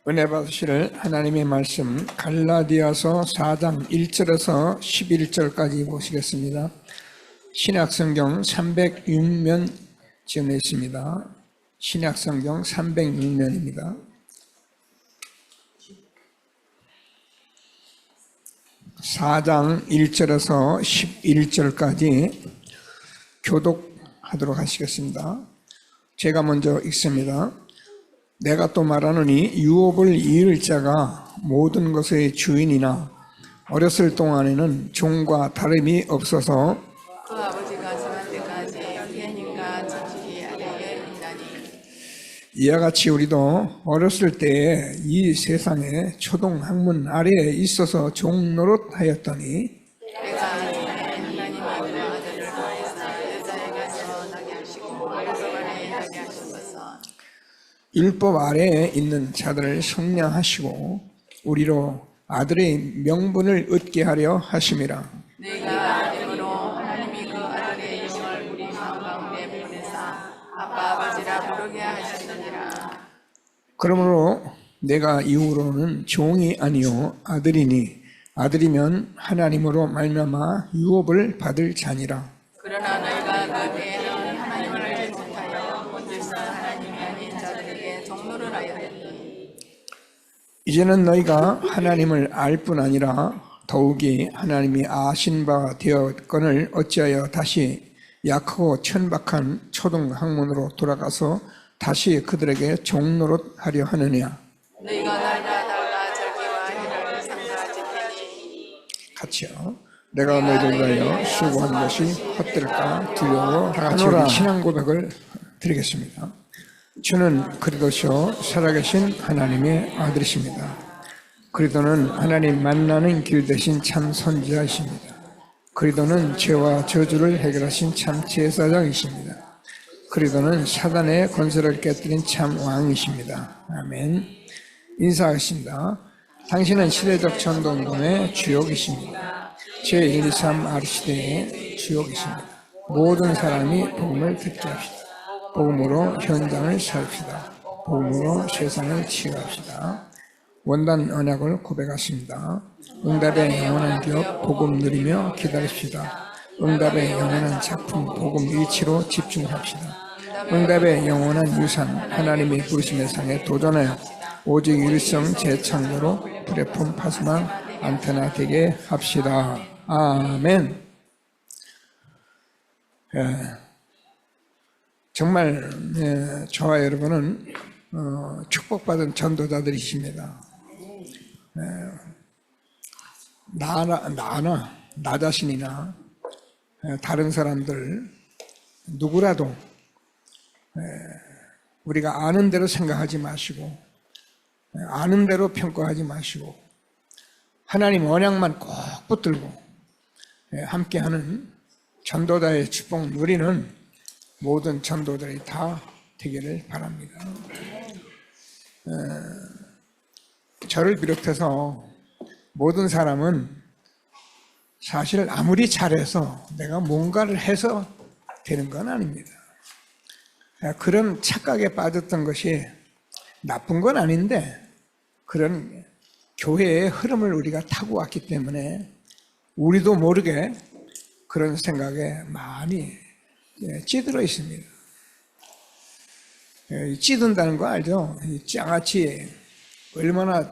은혜 받으실 하나님의 말씀 갈라디아서 4장 1절에서 11절까지 보시겠습니다. 신약성경 306면 지어내 있습니다. 신약성경 306면입니다. (4장) 1절에서 11절까지 교독하도록 하시겠습니다. 제가 먼저 읽습니다. 내가 또 말하노니 유업을 이을 자가 모든 것의 주인이나 어렸을 동안에는 종과 다름이 없어서 그 아버지가 지날 때까지 피해님과 지식이 아래에 있나니 이와 같이 우리도 어렸을 때에 이 세상의 초동 학문 아래에 있어서 종 노릇하였더니 내가 전에 하나님의 그 아들을 보내사 여자에게서 나게 하시고 어려서 아래에 나게 하신 것은 율법 아래에 있는 자들을 성량하시고 우리로 아들의 명분을 얻게 하려 하심이라. 내가 아들로 하나님이 그 아들의 이름을 우리 마음 가운데 보내사 아빠 아버지라 부르게 하셨느니라. 그러므로 내가 이후로는 종이 아니요 아들이니 아들이면 하나님으로 말미암아 유업을 받을 자니라. 그러나 너희가 그때에는 하나님을 알지 못하여 본질서 하나님이 아닌 자들에게 종노를 하였느니 이제는 너희가 하나님을 알 뿐 아니라 더욱이 하나님이 아신 바 되었거늘 어찌하여 다시 약하고 천박한 초등 학문으로 돌아가서 다시 그들에게 종노릇 하려 하느냐. 너희가 날과 달과 절기와 해를 삼가 지키니 같이요. 내가 너희들 위하여 수고한 것이 헛될까 두려워 다 같이 우리 신앙 고백을 드리겠습니다. 주는 그리스도시요 살아계신 하나님의 아들이십니다. 그리스도는 하나님 만나는 길 대신 참 선지자이십니다. 그리스도는 죄와 저주를 해결하신 참 제사장이십니다. 그리스도는 사단의 권세를 깨뜨린 참 왕이십니다. 아멘. 인사하십니다. 당신은 시대적 전도운동의 주역이십니다. 제123 R시대의 주역이십니다. 모든 사람이 복음을 듣게 합시다. 복음으로 현장을 살피다. 복음으로 세상을 치유합시다. 원단 언약을 고백하십니다. 응답의 영원한 기업 복음 누리며 기다립시다. 응답의 영원한 작품 복음 일치로 집중합시다. 응답의 영원한 유산 하나님의 부르심의 상에 도전하여 오직 일성 재창조로 플랫폼 파수망 안테나 되게 합시다. 아멘. 정말 저와 여러분은 축복받은 전도자들이십니다. 나 자신이나 다른 사람들 누구라도 우리가 아는 대로 생각하지 마시고 아는 대로 평가하지 마시고 하나님 언약만 꼭 붙들고 함께하는 전도자의 축복 누리는 모든 전도들이 다 되기를 바랍니다. 저를 비롯해서 모든 사람은 사실 아무리 잘해서 내가 뭔가를 해서 되는 건 아닙니다. 그런 착각에 빠졌던 것이 나쁜 건 아닌데 그런 교회의 흐름을 우리가 타고 왔기 때문에 우리도 모르게 그런 생각에 많이 찌들어 있습니다. 찌든다는 거 알죠? 장아찌 얼마나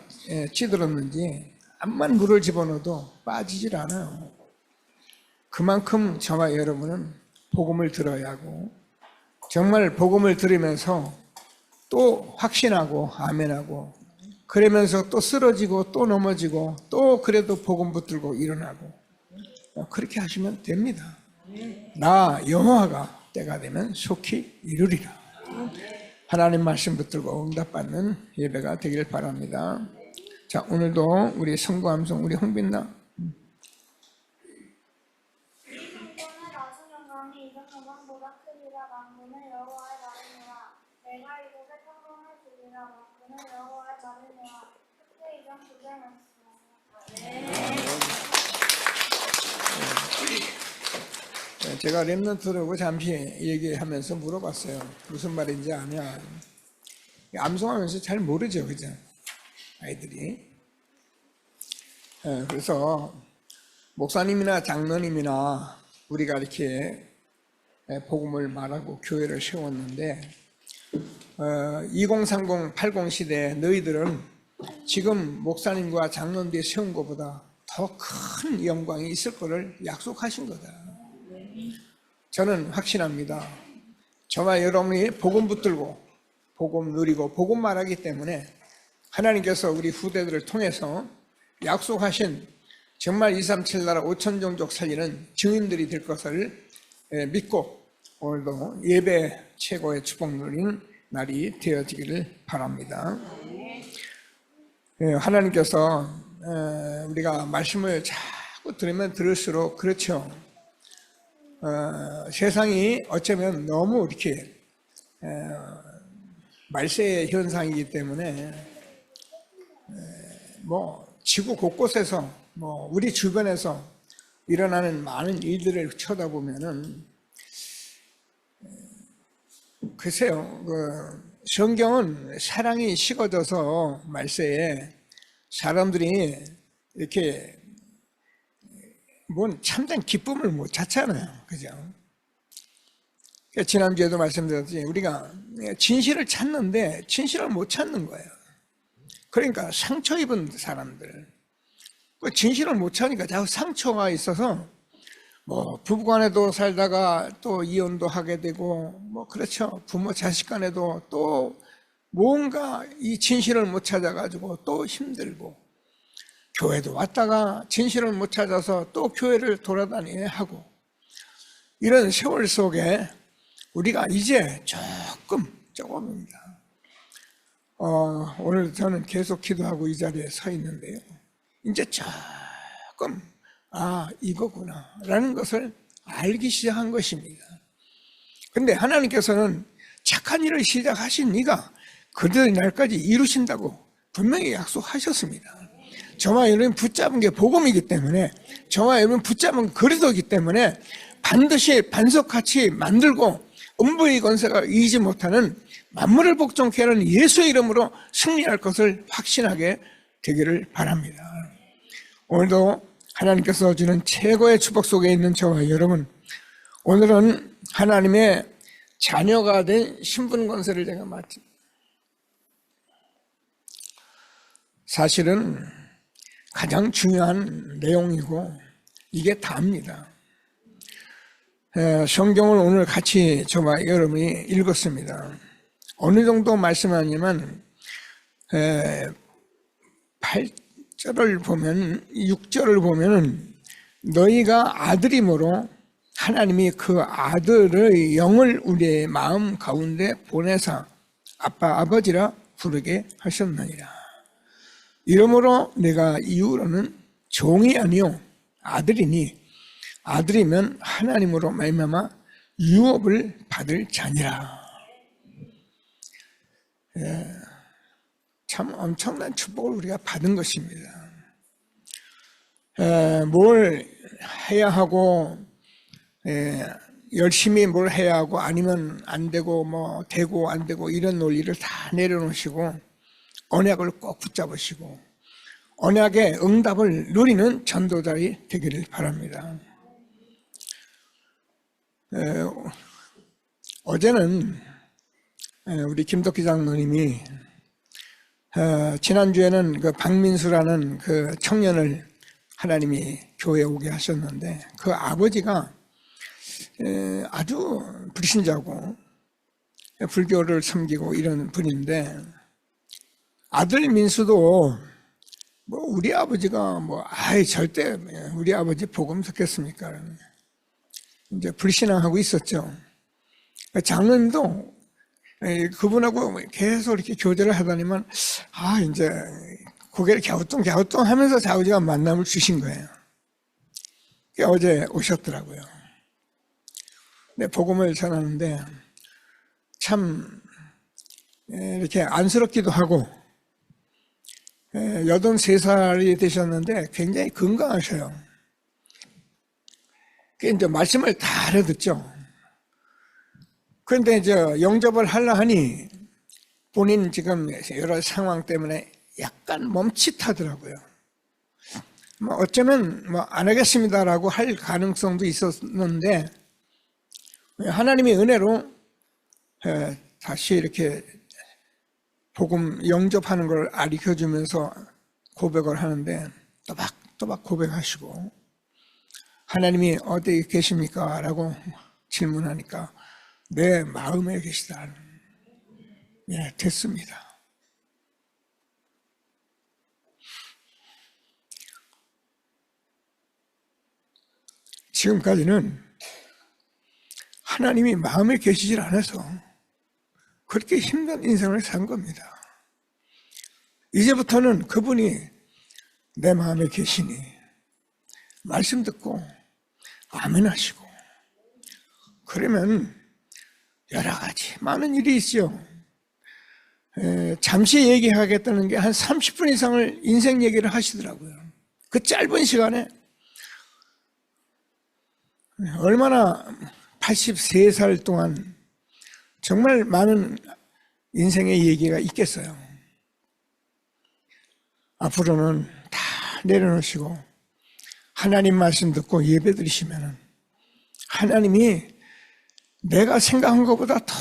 찌들었는지 암만 물을 집어넣어도 빠지질 않아요. 그만큼 저와 여러분은 복음을 들어야 하고 정말 복음을 들으면서 또 확신하고 아멘하고 그러면서 또 쓰러지고 또 넘어지고 또 그래도 복음 붙들고 일어나고 그렇게 하시면 됩니다. 나 여호와가 때가 되면 속히 이루리라. 하나님 말씀 붙들고 응답받는 예배가 되길 바랍니다. 자, 오늘도 우리 성구함송 우리 홍빈나 오늘 낮은 영광이 이전 영광보다 크리라. 만군의 여호와의 말이니라. 내가 이곳에 평강을 주리라. 만군의 여호와의 말이니라. 그때 이전 그대 말씀. 제가 랩런트라고 잠시 얘기하면서 물어봤어요. 무슨 말인지 아냐. 암송하면서 잘 모르죠, 그죠? 아이들이. 그래서 목사님이나 장로님이나 우리가 이렇게 복음을 말하고 교회를 세웠는데 2030, 80 시대에 너희들은 지금 목사님과 장로님들이 세운 것보다 더 큰 영광이 있을 것을 약속하신 거다. 저는 확신합니다. 저와 여러분이 복음 붙들고 복음 누리고 복음 말하기 때문에 하나님께서 우리 후대들을 통해서 약속하신 정말 237 나라 5천 종족 살리는 증인들이 될 것을 믿고 오늘도 예배 최고의 축복 누리는 날이 되어지기를 바랍니다. 하나님께서 우리가 말씀을 자꾸 들으면 들을수록 그렇죠. 세상이 어쩌면 너무 이렇게 말세의 현상이기 때문에 지구 곳곳에서 우리 주변에서 일어나는 많은 일들을 쳐다보면은 글쎄요, 성경은 사랑이 식어져서 말세에 사람들이 이렇게 뭔 참된 기쁨을 못 찾잖아요, 그죠? 지난주에도 말씀드렸지, 우리가 진실을 찾는데 진실을 못 찾는 거예요. 그러니까 상처 입은 사람들, 진실을 못 찾으니까 자꾸 상처가 있어서 부부간에도 살다가 또 이혼도 하게 되고 그렇죠. 부모 자식 간에도 또 뭔가 이 진실을 못 찾아가지고 또 힘들고, 교회도 왔다가 진실을 못 찾아서 또 교회를 돌아다녀야 하고, 이런 세월 속에 우리가 이제 조금입니다. 오늘 저는 계속 기도하고 이 자리에 서 있는데요, 이제 조금 이거구나 라는 것을 알기 시작한 것입니다. 그런데 하나님께서는 착한 일을 시작하신 이가 그들의 날까지 이루신다고 분명히 약속하셨습니다. 저와 여러분 붙잡은 게 복음이기 때문에, 저와 여러분 붙잡은 그리스도이기 때문에 반드시 반석같이 만들고 음부의 권세가 이기지 못하는 만물을 복종케 하는 예수의 이름으로 승리할 것을 확신하게 되기를 바랍니다. 오늘도 하나님께서 주는 최고의 축복 속에 있는 저와 여러분, 오늘은 하나님의 자녀가 된 신분 권세를 제가 맡습니다. 사실은 가장 중요한 내용이고 이게 답니다. 성경을 오늘 같이 저와 여러분이 읽었습니다. 어느 정도 말씀하냐면 8절을 보면, 6절을 보면은 너희가 아들이므로 하나님이 그 아들의 영을 우리의 마음 가운데 보내사 아빠 아버지라 부르게 하셨느니라. 이러므로 내가 이후로는 종이 아니요 아들이니, 아들이면 하나님으로 말미암아 유업을 받을 자니라. 참 엄청난 축복을 우리가 받은 것입니다. 뭘 해야 하고, 열심히 뭘 해야 하고, 아니면 안 되고 되고 안 되고 이런 논리를 다 내려놓으시고 언약을 꼭 붙잡으시고 언약의 응답을 누리는 전도자이 되기를 바랍니다. 어제는 우리 김덕기 장로님이 지난주에는 그 박민수라는 그 청년을 하나님이 교회에 오게 하셨는데, 그 아버지가 아주 불신자고 불교를 섬기고 이런 분인데, 아들 민수도 우리 아버지가 절대 우리 아버지 복음 듣겠습니까? 이제 불신앙하고 있었죠. 장로님도 그분하고 계속 이렇게 교제를 하다니만 이제 고개를 갸우뚱 하면서 아버지가 만남을 주신 거예요. 어제 오셨더라고요. 근데 복음을 전하는데 참 이렇게 안쓰럽기도 하고, 83살이 되셨는데 굉장히 건강하셔요. 이제 말씀을 다 알아듣죠. 그런데 이제 영접을 하려 하니 본인 지금 여러 상황 때문에 약간 멈칫하더라고요. 어쩌면 안 하겠습니다라고 할 가능성도 있었는데 하나님의 은혜로 다시 이렇게 복음 영접하는 걸 알려주면서 고백을 하는데 또박 고백하시고 하나님이 어디 계십니까? 라고 질문하니까 내 마음에 계시다. 예, 됐습니다. 지금까지는 하나님이 마음에 계시질 않아서 그렇게 힘든 인생을 산 겁니다. 이제부터는 그분이 내 마음에 계시니 말씀 듣고 아멘 하시고 그러면 여러 가지 많은 일이 있죠. 잠시 얘기하겠다는 게 한 30분 이상을 인생 얘기를 하시더라고요. 그 짧은 시간에 얼마나 83살 동안 정말 많은 인생의 얘기가 있겠어요. 앞으로는 다 내려놓으시고 하나님 말씀 듣고 예배 드리시면 하나님이 내가 생각한 것보다 더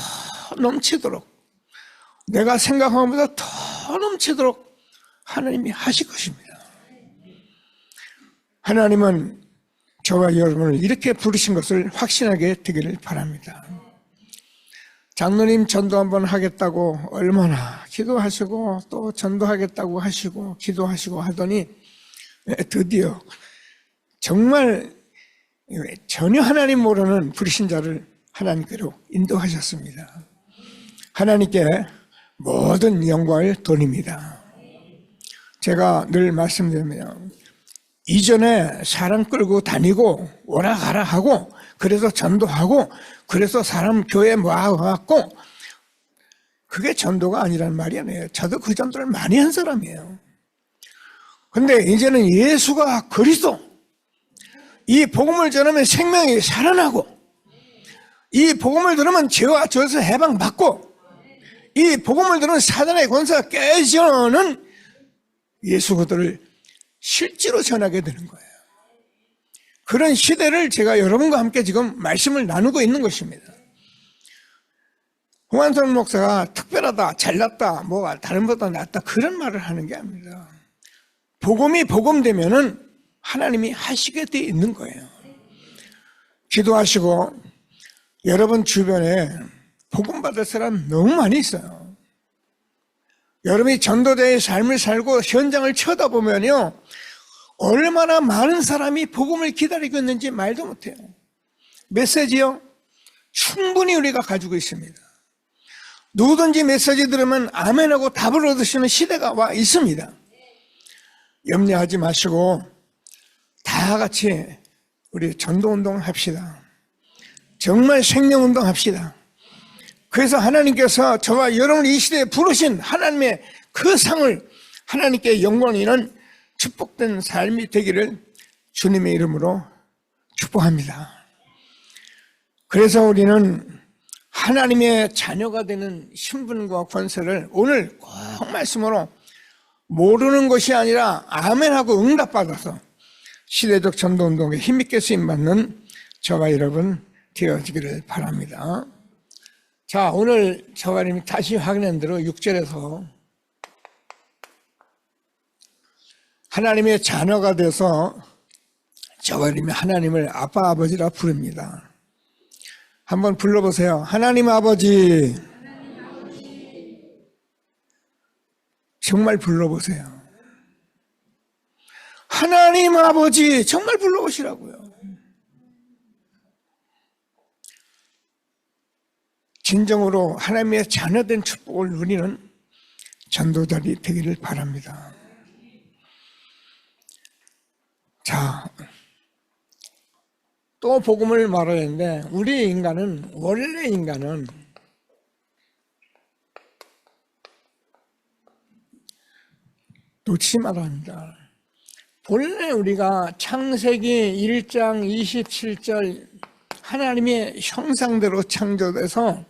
넘치도록 내가 생각한 것보다 더 넘치도록 하나님이 하실 것입니다. 하나님은 저와 여러분을 이렇게 부르신 것을 확신하게 되기를 바랍니다. 장로님 전도 한번 하겠다고 얼마나 기도하시고 또 전도하겠다고 하시고 기도하시고 하더니 드디어 정말 전혀 하나님 모르는 불신자를 하나님께로 인도하셨습니다. 하나님께 모든 영광을 돌립니다. 제가 늘 말씀드리면 이전에 사람 끌고 다니고 오라 가라 하고 그래서 전도하고 그래서 사람 교회 모아갖고 그게 전도가 아니란 말이 아니에요. 저도 그 전도를 많이 한 사람이에요. 근데 이제는 예수가 그리스도 이 복음을 전하면 생명이 살아나고 이 복음을 들으면 죄와 저에서 해방받고 이 복음을 들으면 사단의 권세가 깨지는 예수 그들을 실제로 전하게 되는 거예요. 그런 시대를 제가 여러분과 함께 지금 말씀을 나누고 있는 것입니다. 홍한선 목사가 특별하다, 잘났다, 뭐가 다른 것보다 낫다 그런 말을 하는 게 아닙니다. 복음이 복음되면은 하나님이 하시게 돼 있는 거예요. 기도하시고 여러분 주변에 복음 받을 사람 너무 많이 있어요. 여러분이 전도자의 삶을 살고 현장을 쳐다보면요 얼마나 많은 사람이 복음을 기다리고 있는지 말도 못해요. 메시지요 충분히 우리가 가지고 있습니다. 누구든지 메시지 들으면 아멘하고 답을 얻으시는 시대가 와 있습니다. 염려하지 마시고 다 같이 우리 전도운동 합시다. 정말 생명운동 합시다. 그래서 하나님께서 저와 여러분을 이 시대에 부르신 하나님의 그 상을 하나님께 영광이는 축복된 삶이 되기를 주님의 이름으로 축복합니다. 그래서 우리는 하나님의 자녀가 되는 신분과 권세를 오늘 꼭 말씀으로 모르는 것이 아니라 아멘하고 응답받아서 시대적 전도운동에 힘있게 쓰임받는 저와 여러분 되어지기를 바랍니다. 자, 오늘 저와 여러분이 다시 확인한 대로 6절에서 하나님의 자녀가 돼서 저와 여러분이 하나님을 아빠 아버지라 부릅니다. 한번 불러보세요. 하나님 아버지. 정말 불러보세요. 하나님 아버지 정말 불러보시라고요. 진정으로 하나님의 자녀된 축복을 누리는 전도자들이 되기를 바랍니다. 자, 또 복음을 말해야 하는데 우리 인간은 원래 인간은 놓치지 말아야 합니다. 본래 우리가 창세기 1장 27절 하나님의 형상대로 창조돼서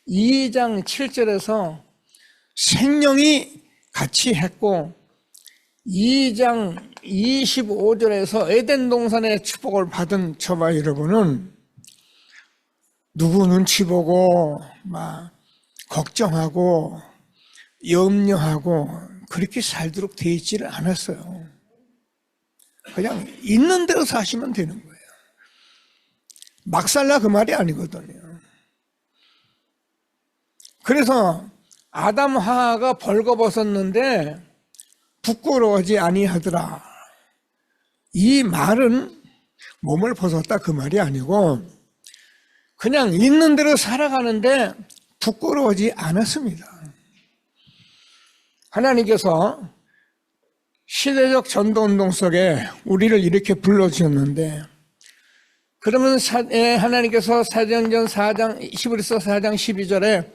2장 7절에서 생명이 같이 했고 2장 25절에서 에덴 동산의 축복을 받은 저와 여러분은 누구 눈치 보고 막 걱정하고 염려하고 그렇게 살도록 되어 있지를 않았어요. 그냥 있는 대로 사시면 되는 거예요. 막 살라 그 말이 아니거든요. 그래서 아담 하와가 벌거벗었는데 부끄러워하지 아니하더라. 이 말은 몸을 벗었다 그 말이 아니고 그냥 있는 대로 살아가는데 부끄러워하지 않았습니다. 하나님께서 시대적 전도운동 속에 우리를 이렇게 불러주셨는데 그러면 하나님께서 사도행전 4장 히브리서 4장 12절에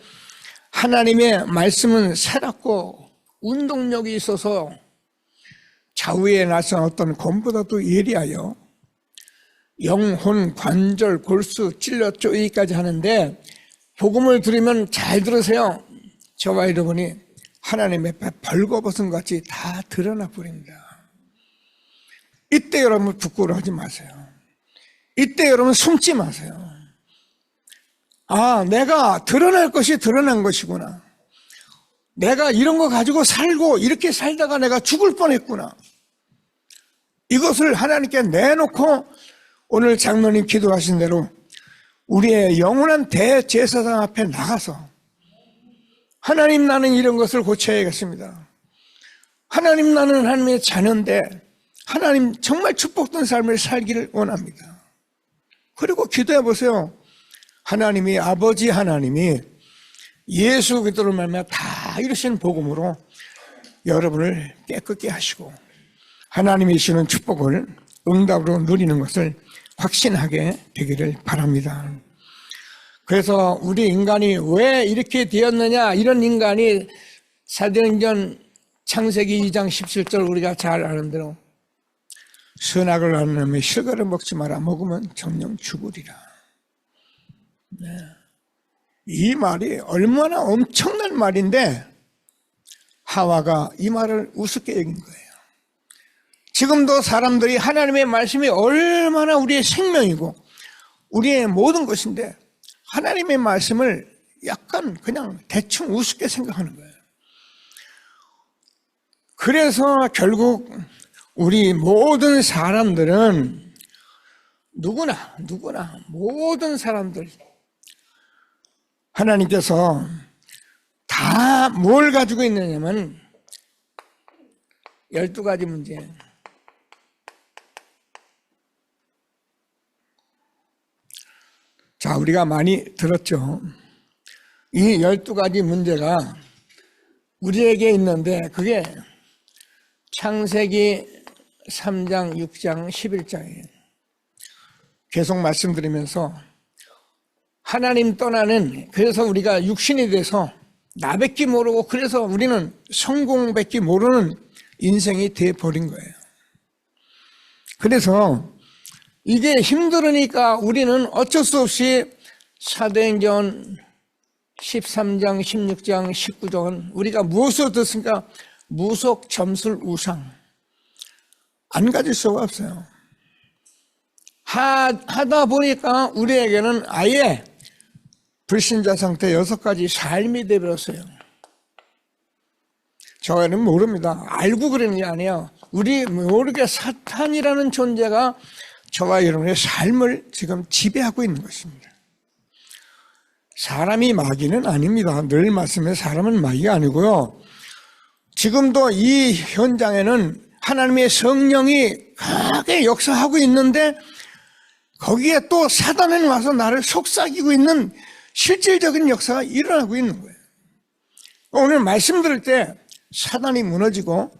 하나님의 말씀은 새롭고 운동력이 있어서 좌우에 나선 어떤 검보다도 예리하여 영혼, 관절, 골수, 찔러 쪼이기까지 하는데 복음을 들으면 잘 들으세요. 저와 여러분이 하나님의 앞에 벌거벗은 같이 다 드러나 버립니다. 이때 여러분 부끄러워하지 마세요. 이때 여러분 숨지 마세요. 아, 내가 드러날 것이 드러난 것이구나. 내가 이런 거 가지고 살고 이렇게 살다가 내가 죽을 뻔했구나. 이것을 하나님께 내놓고 오늘 장로님 기도하신 대로 우리의 영원한 대제사장 앞에 나가서 하나님 나는 이런 것을 고쳐야겠습니다. 하나님 나는 하나님의 자녀인데 하나님 정말 축복된 삶을 살기를 원합니다. 그리고 기도해 보세요. 하나님이 아버지 하나님이 예수 그리스도를 말미암아 다 이루신 복음으로 여러분을 깨끗게 하시고 하나님이 주시는 축복을 응답으로 누리는 것을 확신하게 되기를 바랍니다. 그래서 우리 인간이 왜 이렇게 되었느냐, 이런 인간이 사도행전 창세기 2장 17절 우리가 잘 아는 대로 선악을 아는 놈의 실과를 먹지 마라. 먹으면 정령 죽으리라. 네. 이 말이 얼마나 엄청난 말인데 하와가 이 말을 우습게 여긴 거예요. 지금도 사람들이 하나님의 말씀이 얼마나 우리의 생명이고 우리의 모든 것인데 하나님의 말씀을 약간 그냥 대충 우습게 생각하는 거예요. 그래서 결국 우리 모든 사람들은 누구나 모든 사람들 하나님께서 다 뭘 가지고 있느냐면 12가지 문제. 자, 우리가 많이 들었죠. 이 12가지 문제가 우리에게 있는데 그게 창세기 3장, 6장, 11장이에요. 계속 말씀드리면서 하나님 떠나는, 그래서 우리가 육신이 돼서 나밖에 모르고 그래서 우리는 성공밖에 모르는 인생이 돼버린 거예요. 그래서 이게 힘들으니까 우리는 어쩔 수 없이 사도행전 13장, 16장, 19장은 우리가 무엇을 듣습니까? 무속, 점술, 우상. 안 가질 수가 없어요. 하다 보니까 우리에게는 아예 불신자 상태 6가지 삶이 되어버렸어요. 저희는 모릅니다. 알고 그러는 게 아니에요. 우리 모르게 사탄이라는 존재가 저와 여러분의 삶을 지금 지배하고 있는 것입니다. 사람이 마귀는 아닙니다. 늘 말씀해 사람은 마귀가 아니고요. 지금도 이 현장에는 하나님의 성령이 강하게 역사하고 있는데 거기에 또 사단은 와서 나를 속삭이고 있는 실질적인 역사가 일어나고 있는 거예요. 오늘 말씀 들을 때 사단이 무너지고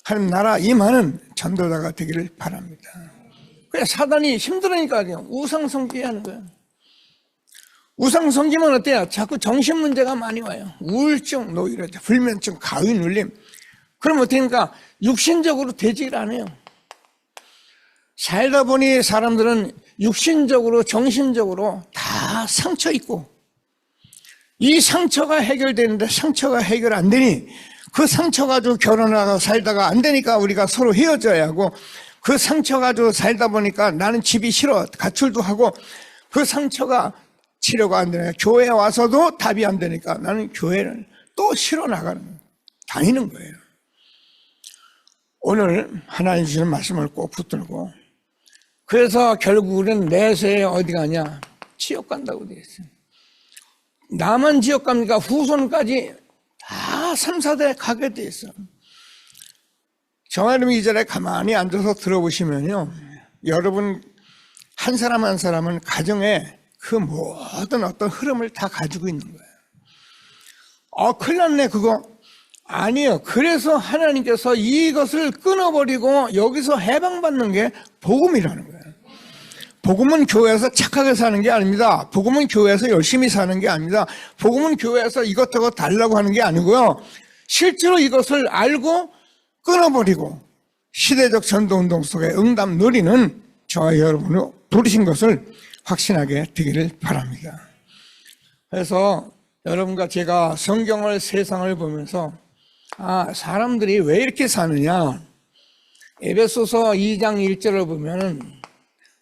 하나님 나라 임하는 전도자가 되기를 바랍니다. 그래, 사단이 힘들으니까 그냥 우상숭배 하는 거예요. 우상숭배면 어때요? 자꾸 정신 문제가 많이 와요. 우울증, 노이로, 불면증, 가위 눌림. 그럼 어떻습니까? 육신적으로 되지를 않아요. 살다 보니 사람들은 육신적으로, 정신적으로 다 상처 있고 이 상처가 해결되는데 상처가 해결 안 되니 그 상처 가지고 결혼하고 살다가 안 되니까 우리가 서로 헤어져야 하고, 그 상처 가지고 살다 보니까 나는 집이 싫어, 가출도 하고, 그 상처가 치료가 안 되니까 교회에 와서도 답이 안 되니까 나는 교회를 또 싫어 나가는 거예요. 다니는 거예요. 오늘 하나님 주시는 말씀을 꼭 붙들고, 그래서 결국 우리는 내세에 어디 가냐? 지옥 간다고 되어 있어요. 나만 지옥 갑니까? 후손까지 다 3, 4대 가게 되어 있어요. 정하름 이 절에 가만히 앉아서 들어보시면요, 여러분 한 사람 한 사람은 가정에 그 모든 어떤 흐름을 다 가지고 있는 거예요. 큰일 났네 그거. 아니에요. 그래서 하나님께서 이것을 끊어버리고 여기서 해방받는 게 복음이라는 거예요. 복음은 교회에서 착하게 사는 게 아닙니다. 복음은 교회에서 열심히 사는 게 아닙니다. 복음은 교회에서 이것저것 달라고 하는 게 아니고요, 실제로 이것을 알고 끊어버리고 시대적 전도운동 속에 응답 누리는 저와 여러분을 부르신 것을 확신하게 되기를 바랍니다. 그래서 여러분과 제가 성경을, 세상을 보면서 사람들이 왜 이렇게 사느냐, 에베소서 2장 1절을 보면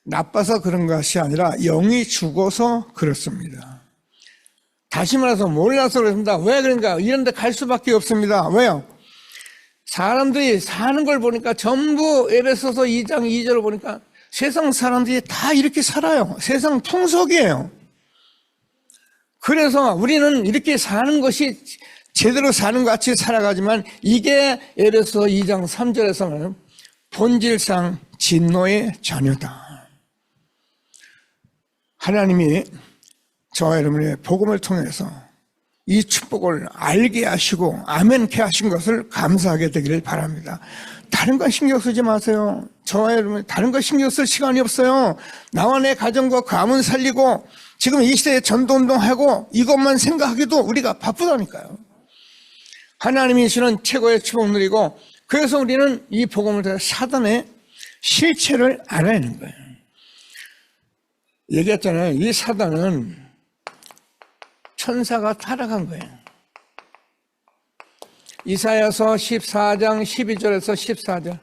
나빠서 그런 것이 아니라 영이 죽어서 그렇습니다. 다시 말해서 몰라서 그렇습니다. 왜 그런가? 이런 데 갈 수밖에 없습니다. 왜요? 사람들이 사는 걸 보니까 전부 에베소서 2장 2절을 보니까 세상 사람들이 다 이렇게 살아요. 세상 통속이에요. 그래서 우리는 이렇게 사는 것이 제대로 사는 것 같이 살아가지만, 이게 에베소서 2장 3절에서 말하는 본질상 진노의 자녀다. 하나님이 저와 여러분의 복음을 통해서 이 축복을 알게 하시고 아멘케 하신 것을 감사하게 되기를 바랍니다. 다른 건 신경 쓰지 마세요. 저와 여러분 다른 거 신경 쓸 시간이 없어요. 나와 내 가정과 가문 살리고 지금 이 시대에 전도운동하고 이것만 생각하기도 우리가 바쁘다니까요. 하나님이 주시는 최고의 축복 누리고, 그래서 우리는 이 복음을 통해 사단의 실체를 알아내는 거예요. 얘기했잖아요. 이 사단은 천사가 타락한 거예요. 이사야서 14장 12절에서 14절.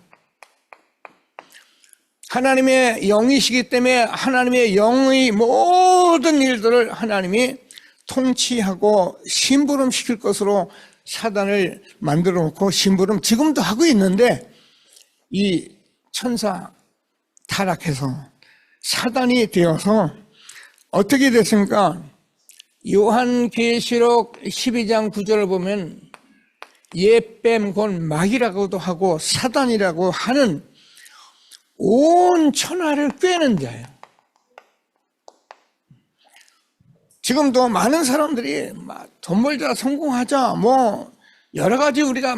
하나님의 영이시기 때문에 하나님의 영의 모든 일들을 하나님이 통치하고 심부름시킬 것으로 사단을 만들어 놓고 심부름 지금도 하고 있는데, 이 천사 타락해서 사단이 되어서 어떻게 됐습니까? 요한계시록 12장 9절을 보면 옛뱀 곧 마귀라고도 하고 사단이라고 하는 온 천하를 꿰는 자예요. 지금도 많은 사람들이 돈 벌자, 성공하자, 여러 가지 우리가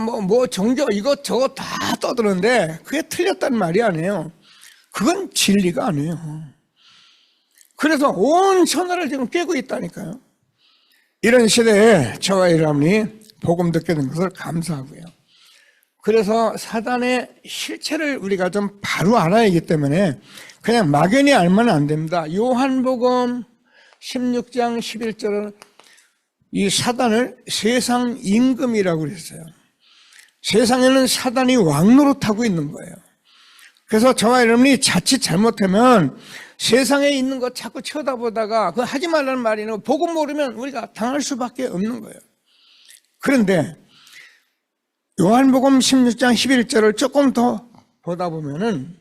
종교 이것저것 다 떠드는데 그게 틀렸다는 말이 아니에요. 그건 진리가 아니에요. 그래서 온 천하를 지금 꿰고 있다니까요. 이런 시대에 저와 여러분이 복음 듣게 된 것을 감사하고요. 그래서 사단의 실체를 우리가 좀 바로 알아야 하기 때문에 그냥 막연히 알면 안 됩니다. 요한복음 16장 11절은 이 사단을 세상 임금이라고 그랬어요. 세상에는 사단이 왕노릇하고 있는 거예요. 그래서 저와 여러분이 자칫 잘못하면 세상에 있는 거 자꾸 쳐다보다가 그거 하지 말라는 말이는 복음 모르면 우리가 당할 수밖에 없는 거예요. 그런데 요한복음 16장 11절을 조금 더 보다 보면은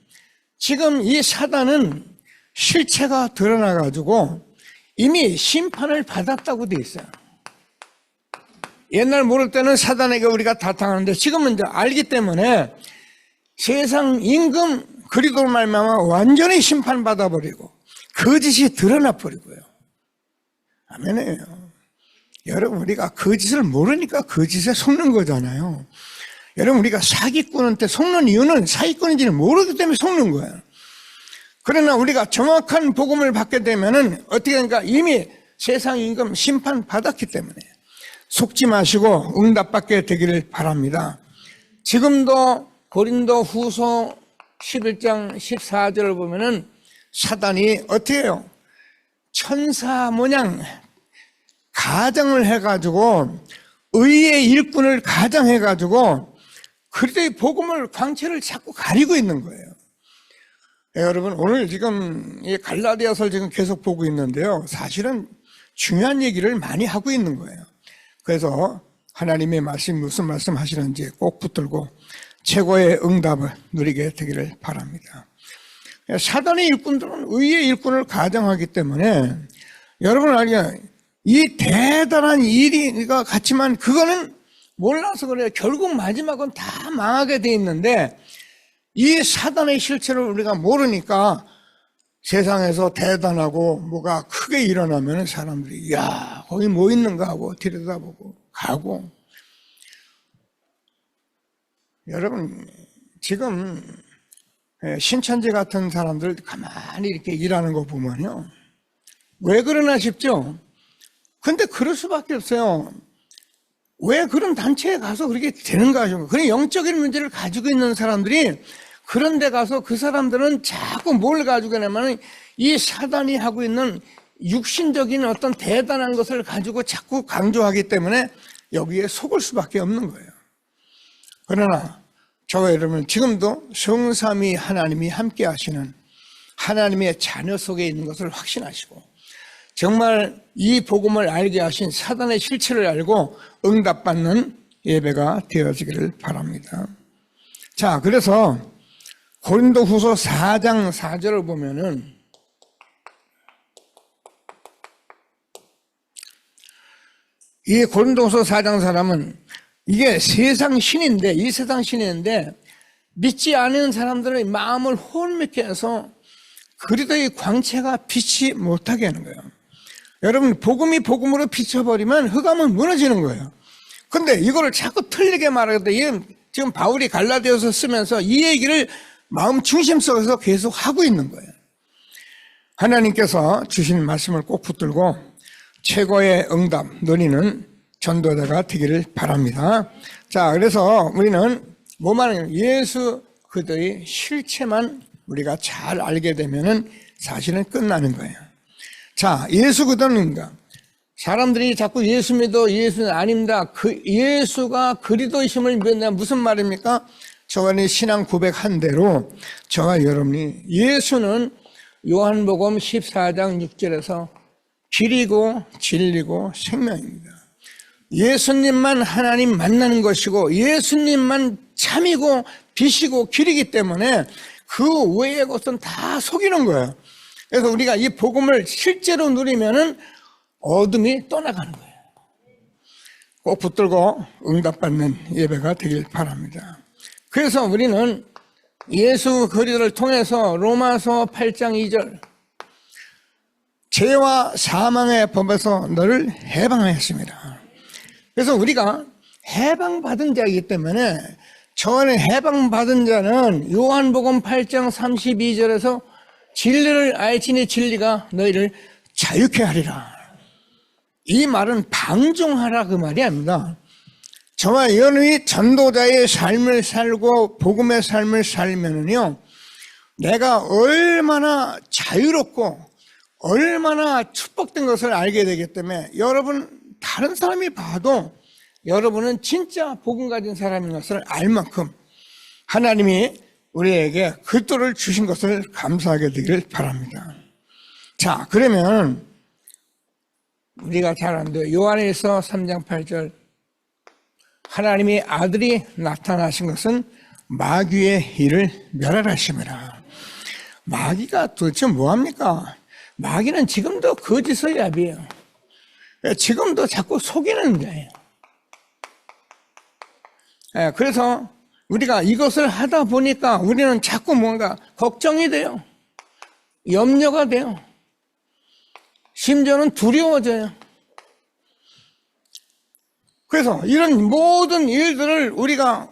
지금 이 사단은 실체가 드러나가지고 이미 심판을 받았다고 돼 있어요. 옛날 모를 때는 사단에게 우리가 다 당하는데 지금은 이제 알기 때문에 세상 임금 그리스도로 말미암아 완전히 심판받아 버리고 거짓이 드러나 버리고요. 아멘이에요. 여러분, 우리가 거짓을 모르니까 거짓에 속는 거잖아요. 여러분, 우리가 사기꾼한테 속는 이유는 사기꾼인지는 모르기 때문에 속는 거예요. 그러나 우리가 정확한 복음을 받게 되면은 어떻게 되니까 이미 세상 임금 심판 받았기 때문에 속지 마시고 응답받게 되기를 바랍니다. 지금도 고린도 후서 11장 14절을 보면은 사단이 어떻게 해요? 천사 모양 가정을 해가지고 의의 일꾼을 가장해가지고 그리스도의 복음을 광채를 자꾸 가리고 있는 거예요. 여러분, 오늘 지금 이 갈라디아서를 지금 계속 보고 있는데요. 사실은 중요한 얘기를 많이 하고 있는 거예요. 그래서 하나님의 말씀, 무슨 말씀 하시는지 꼭 붙들고 최고의 응답을 누리게 되기를 바랍니다. 사단의 일꾼들은 의의 일꾼을 가장하기 때문에 여러분 알게 이 대단한 일이가 같지만 그거는 몰라서 그래요. 결국 마지막은 다 망하게 돼 있는데 이 사단의 실체를 우리가 모르니까 세상에서 대단하고 뭐가 크게 일어나면 사람들이 야 거기 뭐 있는가 하고 들여다보고 가고. 여러분 지금 신천지 같은 사람들 가만히 이렇게 일하는 거 보면요 왜 그러나 싶죠. 근데 그럴 수밖에 없어요. 왜 그런 단체에 가서 그렇게 되는가 싶어요. 그런 영적인 문제를 가지고 있는 사람들이 그런 데 가서 그 사람들은 자꾸 뭘 가지고 있냐면 이 사단이 하고 있는 육신적인 어떤 대단한 것을 가지고 자꾸 강조하기 때문에 여기에 속을 수밖에 없는 거예요. 그러나 저와 여러분 지금도 성삼위 하나님이 함께 하시는 하나님의 자녀 속에 있는 것을 확신하시고 정말 이 복음을 알게 하신 사단의 실체를 알고 응답받는 예배가 되어지기를 바랍니다. 자, 그래서 고린도후서 4장 4절을 보면은 이 고린도후서 4장 사람은 이게 세상 신인데 이 세상 신인데 믿지 않은 사람들의 마음을 혼미케 해서 그리스도의 광채가 빛이 못하게 하는 거예요. 여러분 복음이 복음으로 비춰버리면 흑암은 무너지는 거예요. 근데 이거를 자꾸 틀리게 말하는데 지금 바울이 갈라디아서 쓰면서 이 얘기를 마음 중심 속에서 계속 하고 있는 거예요. 하나님께서 주신 말씀을 꼭 붙들고 최고의 응답 누리는 전도자가 되기를 바랍니다. 자, 그래서 우리는 뭐만 예수 그리스도의 실체만 우리가 잘 알게 되면은 사실은 끝나는 거예요. 자, 예수 그리스도입니다. 사람들이 자꾸 예수 믿어 예수는 아닙니다. 그 예수가 그리스도이심을 믿는다 무슨 말입니까? 저번에 신앙 고백한 대로 저와 여러분이 예수는 요한복음 14장 6절에서 길이고 진리고 생명입니다. 예수님만 하나님 만나는 것이고 예수님만 참이고 빛이고 길이기 때문에 그 외의 것은 다 속이는 거예요. 그래서 우리가 이 복음을 실제로 누리면은 어둠이 떠나가는 거예요. 꼭 붙들고 응답받는 예배가 되길 바랍니다. 그래서 우리는 예수 그리스도를 통해서 로마서 8장 2절 죄와 사망의 법에서 너를 해방하였습니다. 그래서 우리가 해방받은 자이기 때문에 저 안에 해방받은 자는 요한복음 8장 32절에서 진리를 알지니 진리가 너희를 자유케 하리라. 이 말은 방종하라 그 말이 아닙니다. 저와 여러분이 전도자의 삶을 살고 복음의 삶을 살면은요, 내가 얼마나 자유롭고 얼마나 축복된 것을 알게 되기 때문에 여러분 다른 사람이 봐도 여러분은 진짜 복음 가진 사람인 것을 알 만큼 하나님이 우리에게 그리스도를 주신 것을 감사하게 되기를 바랍니다. 자, 그러면 우리가 잘 안 돼요. 요한일서 3장 8절 하나님의 아들이 나타나신 것은 마귀의 일을 멸하심이라. 마귀가 도대체 뭐합니까? 마귀는 지금도 거짓의 야비예요. 지금도 자꾸 속이는 자예요. 그래서 우리가 이것을 하다 보니까 우리는 자꾸 뭔가 걱정이 돼요. 염려가 돼요. 심지어는 두려워져요. 그래서 이런 모든 일들을 우리가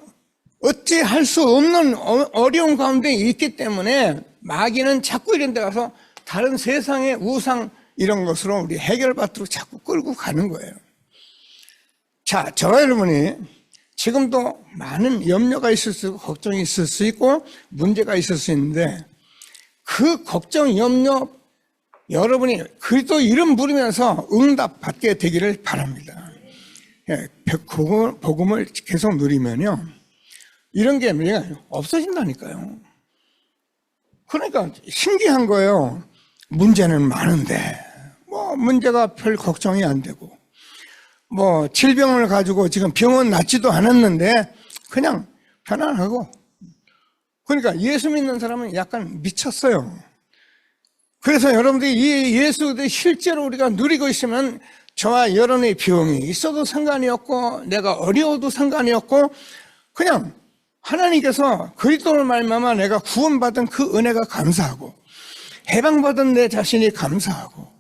어찌 할 수 없는 어려운 가운데 있기 때문에 마귀는 자꾸 이런 데 가서 다른 세상의 우상 이런 것으로 우리 해결받도록 자꾸 끌고 가는 거예요. 자, 저와 여러분이 지금도 많은 염려가 있을 수 있고 걱정이 있을 수 있고 문제가 있을 수 있는데 그 걱정, 염려 여러분이 그리스도 이름 부르면서 응답받게 되기를 바랍니다. 복음을 계속 누리면요, 이런 게 없어진다니까요. 그러니까 신기한 거예요. 문제는 많은데 문제가 별 걱정이 안 되고, 질병을 가지고 지금 병원 낫지도 않았는데 그냥 편안하고. 그러니까 예수 믿는 사람은 약간 미쳤어요. 그래서 여러분들이 이 예수를 실제로 우리가 누리고 있으면 저와 여러분의 병이 있어도 상관이 없고 내가 어려워도 상관이 없고, 그냥 하나님께서 그리스도를 말미암아 내가 구원받은 그 은혜가 감사하고, 해방받은 내 자신이 감사하고,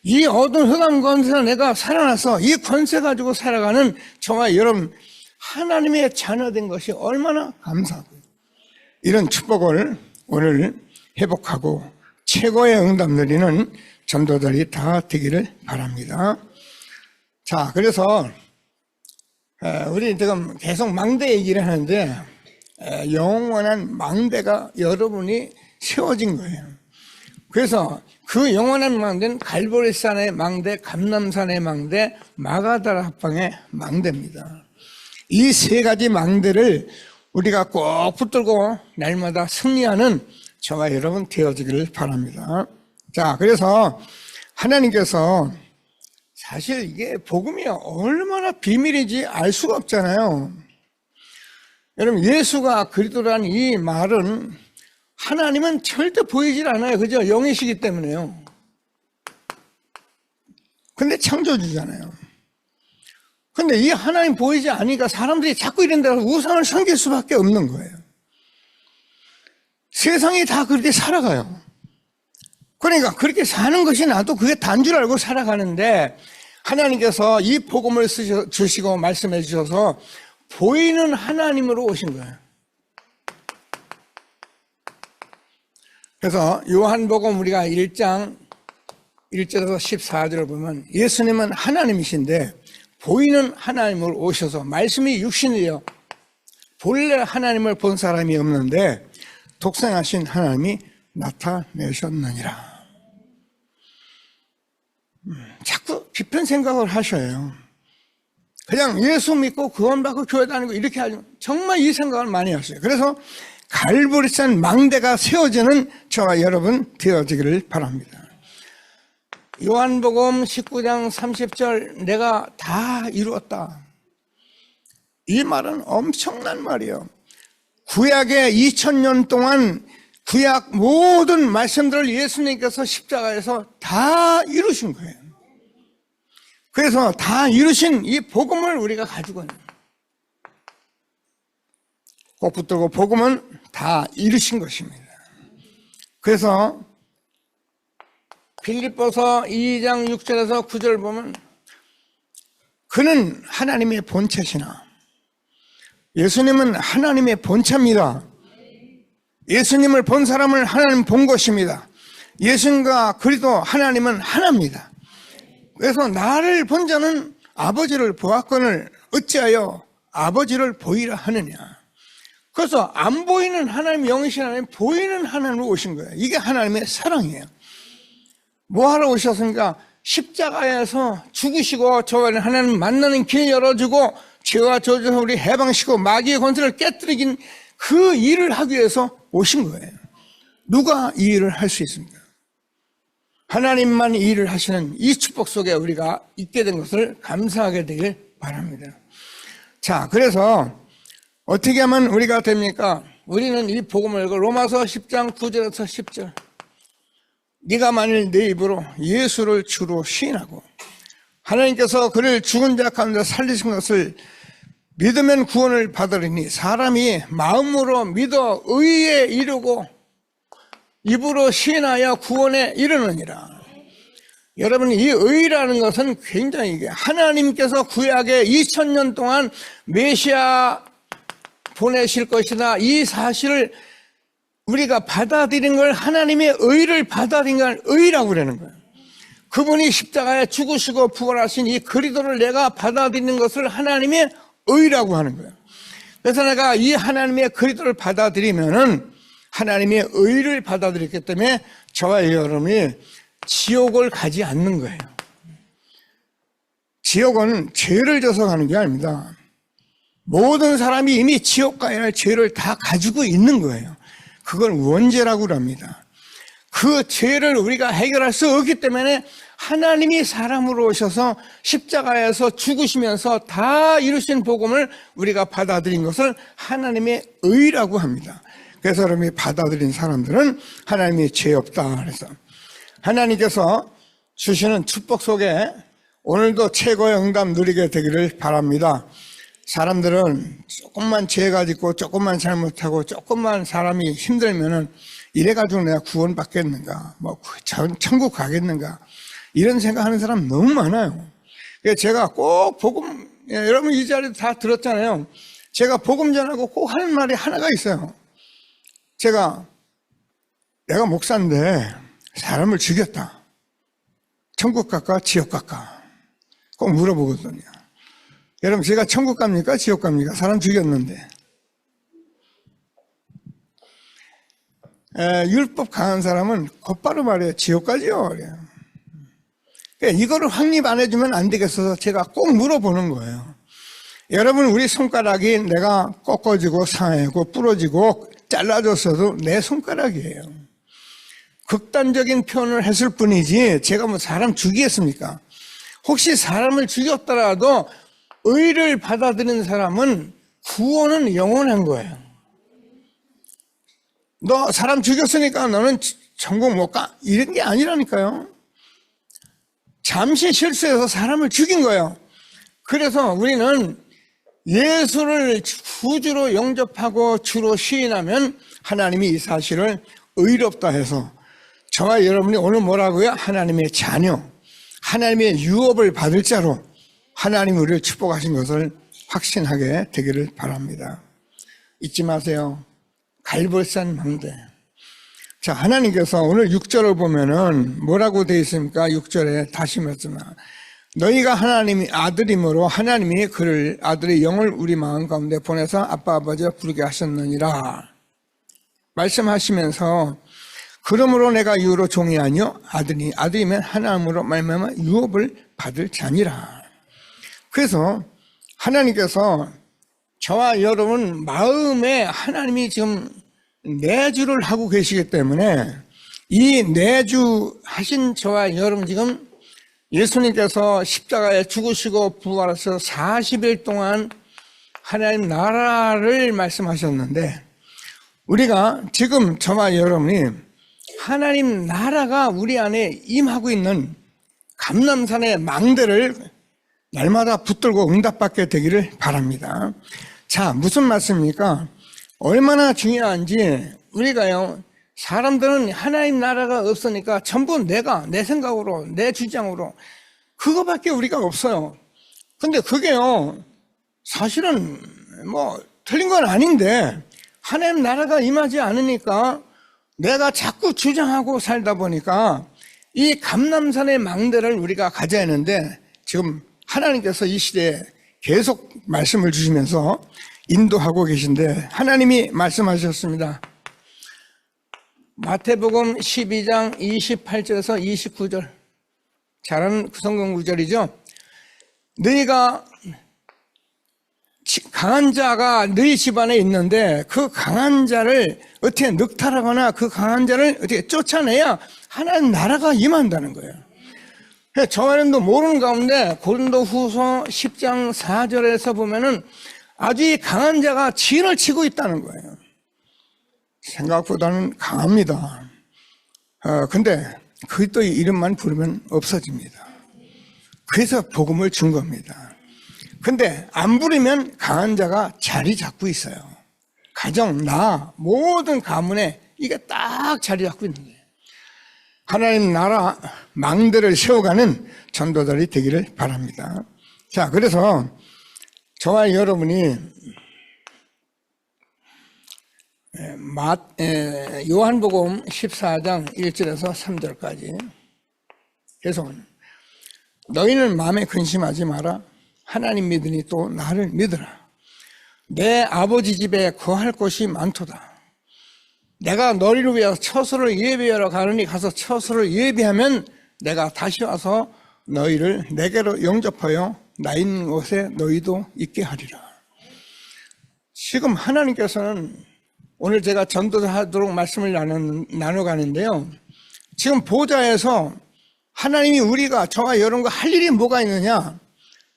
이 어두운 흑암 가운데서 내가 살아나서 이 권세 가지고 살아가는 저와 여러분 하나님의 자녀된 것이 얼마나 감사하고요. 이런 축복을 오늘 회복하고 최고의 응답 누리는 전도자들이 다 되기를 바랍니다. 자, 그래서 우리 지금 계속 망대 얘기를 하는데, 영원한 망대가 여러분이 세워진 거예요. 그래서 그 영원한 망대는 갈보리산의 망대, 감람산의 망대, 마가다라 합방의 망대입니다. 이 세 가지 망대를 우리가 꼭 붙들고 날마다 승리하는 저와 여러분 되어지기를 바랍니다. 자, 그래서 하나님께서 사실 이게 복음이 얼마나 비밀인지 알 수가 없잖아요. 여러분, 예수가 그리스도라는 이 말은 하나님은 절대 보이질 않아요. 그죠? 영이시기 때문에요. 근데 창조주잖아요. 근데 이 하나님 보이지 않으니까 사람들이 자꾸 이런 데서 우상을 섬길 수밖에 없는 거예요. 세상이 다 그렇게 살아가요. 그러니까 그렇게 사는 것이 나도 그게 단 줄 알고 살아가는데, 하나님께서 이 복음을 주시고 말씀해 주셔서 보이는 하나님으로 오신 거예요. 그래서 요한복음 우리가 1장 1절에서 14절을 보면 예수님은 하나님이신데 보이는 하나님으로 오셔서 말씀이 육신이요, 본래 하나님을 본 사람이 없는데 독생하신 하나님이 나타내셨느니라. 자꾸 비편 생각을 하셔요. 그냥 예수 믿고 구원받고 교회 다니고 이렇게 하죠. 정말 이 생각을 많이 하세요. 그래서 갈보리산 망대가 세워지는 저와 여러분 되어지기를 바랍니다. 요한복음 19장 30절 내가 다 이루었다. 이 말은 엄청난 말이에요. 구약의 2000년 동안 구약 모든 말씀들을 예수님께서 십자가에서 다 이루신 거예요. 그래서 다 이루신 이 복음을 우리가 가지고 있는 거예요. 꼭 붙들고 복음은 다 이루신 것입니다. 그래서 빌립보서 2장 6절에서 9절 보면 그는 하나님의 본체시나, 예수님은 하나님의 본체입니다. 예수님을 본 사람을 하나님 본 것입니다. 예수님과 그리스도 하나님은 하나입니다. 그래서 나를 본 자는 아버지를 보았거늘 어찌하여 아버지를 보이라 하느냐. 그래서 안 보이는 하나님, 영이신 하나님, 보이는 하나님으로 오신 거예요. 이게 하나님의 사랑이에요. 뭐하러 오셨습니까? 십자가에서 죽으시고 저와 하나님 만나는 길 열어주고 죄와 저주에서 우리 해방시키고 마귀의 권세를 깨뜨리긴 그 일을 하기 위해서 오신 거예요. 누가 이 일을 할 수 있습니까? 하나님만 이 일을 하시는 이 축복 속에 우리가 있게 된 것을 감사하게 되길 바랍니다. 자, 그래서 어떻게 하면 우리가 됩니까? 우리는 이 복음을 읽고 로마서 10장 9절에서 10절, 네가 만일 내 입으로 예수를 주로 시인하고 하나님께서 그를 죽은 자 가운데 살리신 것을 믿으면 구원을 받으리니 사람이 마음으로 믿어 의에 이르고 입으로 시인하여 구원에 이르느니라. 여러분, 이 의라는 것은 굉장히 하나님께서 구약에 2000년 동안 메시아 보내실 것이다, 이 사실을 우리가 받아들인 걸, 하나님의 의를 받아들인 걸 의라고 그러는 거예요. 그분이 십자가에 죽으시고 부활하신 이 그리스도를 내가 받아들이는 것을 하나님의 의라고 하는 거예요. 그래서 내가 이 하나님의 그리스도를 받아들이면은 하나님의 의를 받아들였기 때문에 저와 여러분이 지옥을 가지 않는 거예요. 지옥은 죄를 져서 가는 게 아닙니다. 모든 사람이 이미 지옥 가야 할 죄를 다 가지고 있는 거예요. 그걸 원죄라고 합니다. 그 죄를 우리가 해결할 수 없기 때문에 하나님이 사람으로 오셔서 십자가에서 죽으시면서 다 이루신 복음을 우리가 받아들인 것을 하나님의 의라고 합니다. 그래서 여러분이 받아들인 사람들은 하나님이 죄 없다 그래서 하나님께서 주시는 축복 속에 오늘도 최고의 응답 누리게 되기를 바랍니다. 사람들은 조금만 죄가 짓고 조금만 잘못하고 조금만 사람이 힘들면은 이래가지고 내가 구원받겠는가, 뭐 천국 가겠는가 이런 생각하는 사람 너무 많아요. 그래서 제가 꼭 복음, 여러분 이 자리도 다 들었잖아요. 제가 복음 전하고 꼭 하는 말이 하나가 있어요. 내가 목사인데 사람을 죽였다. 천국 갈까 지옥 갈까 꼭 물어보거든요. 여러분 제가 천국 갑니까 지옥 갑니까? 사람 죽였는데. 율법 강한 사람은 곧바로 말해요. 지옥 가지요. 그래요. 그러니까 이거를 확립 안 해주면 안 되겠어서 제가 꼭 물어보는 거예요. 여러분 우리 손가락이 내가 꺾어지고 상하고 부러지고 잘라졌어도 내 손가락이에요. 극단적인 표현을 했을 뿐이지 제가 뭐 사람 죽이겠습니까? 혹시 사람을 죽였더라도 의를 받아들이는 사람은 구원은 영원한 거예요. 너 사람 죽였으니까 너는 천국 못 가? 이런 게 아니라니까요. 잠시 실수해서 사람을 죽인 거예요. 그래서 우리는 예수를 구주로 영접하고 주로 시인하면 하나님이 이 사실을 의롭다 해서 저와 여러분이 오늘 뭐라고요? 하나님의 자녀, 하나님의 유업을 받을 자로 하나님이 우리를 축복하신 것을 확신하게 되기를 바랍니다. 잊지 마세요. 갈볼산 망대. 자, 하나님께서 오늘 6절을 보면은 뭐라고 되어 있습니까? 6절에 다시 말씀하 너희가 하나님이 아들이므로 하나님이 그를 아들의 영을 우리 마음 가운데 보내서 아빠 아버지가 부르게 하셨느니라 말씀하시면서 그러므로 내가 이후로 종이 아니요 아들이면 하나님으로 말미암아 유업을 받을 자니라. 그래서 하나님께서 저와 여러분 마음에 하나님이 지금 내주를 하고 계시기 때문에 이 내주하신 저와 여러분 지금 예수님께서 십자가에 죽으시고 부활하셔서 40일 동안 하나님 나라를 말씀하셨는데 우리가 지금 저와 여러분이 하나님 나라가 우리 안에 임하고 있는 감람산의 망대를 날마다 붙들고 응답받게 되기를 바랍니다. 자, 무슨 말씀입니까? 얼마나 중요한지 우리가요, 사람들은 하나님 나라가 없으니까 전부 내 생각으로, 내 주장으로 그거밖에 우리가 없어요. 근데 그게요, 사실은 뭐 틀린 건 아닌데 하나님 나라가 임하지 않으니까 내가 자꾸 주장하고 살다 보니까 이 감람산의 망대를 우리가 가져야 하는데 지금 하나님께서 이 시대에 계속 말씀을 주시면서 인도하고 계신데 하나님이 말씀하셨습니다. 마태복음 12장 28절에서 29절 잘하는 성경 구절이죠. 너희가 강한 자가 너희 집안에 있는데 그 강한 자를 어떻게 늑탈하거나 그 강한 자를 어떻게 쫓아내야 하나님 나라가 임한다는 거예요. 저와는도 모르는 가운데 고린도 후서 10장 4절에서 보면은 아주 이 강한 자가 진을 치고 있다는 거예요. 생각보다는 강합니다. 근데 그리스도의 이름만 부르면 없어집니다. 그래서 복음을 준 겁니다. 근데 안 부르면 강한 자가 자리 잡고 있어요. 가정, 모든 가문에 이게 딱 자리 잡고 있는 거예요. 하나님 나라 망대를 세워가는 전도자들이 되기를 바랍니다. 자, 그래서 저와 여러분이 요한복음 14장 1절에서 3절까지 계속 너희는 마음에 근심하지 마라. 하나님 믿으니 또 나를 믿으라. 내 아버지 집에 거할 곳이 많도다. 내가 너희를 위하여 처소를 예비하러 가느니 가서 처소를 예비하면 내가 다시 와서 너희를 내게로 영접하여 나 있는 곳에 너희도 있게 하리라. 지금 하나님께서는 오늘 제가 전도하도록 말씀을 나눠가는데요. 지금 보좌에서 하나님이 우리가 저와 여러분과 할 일이 뭐가 있느냐?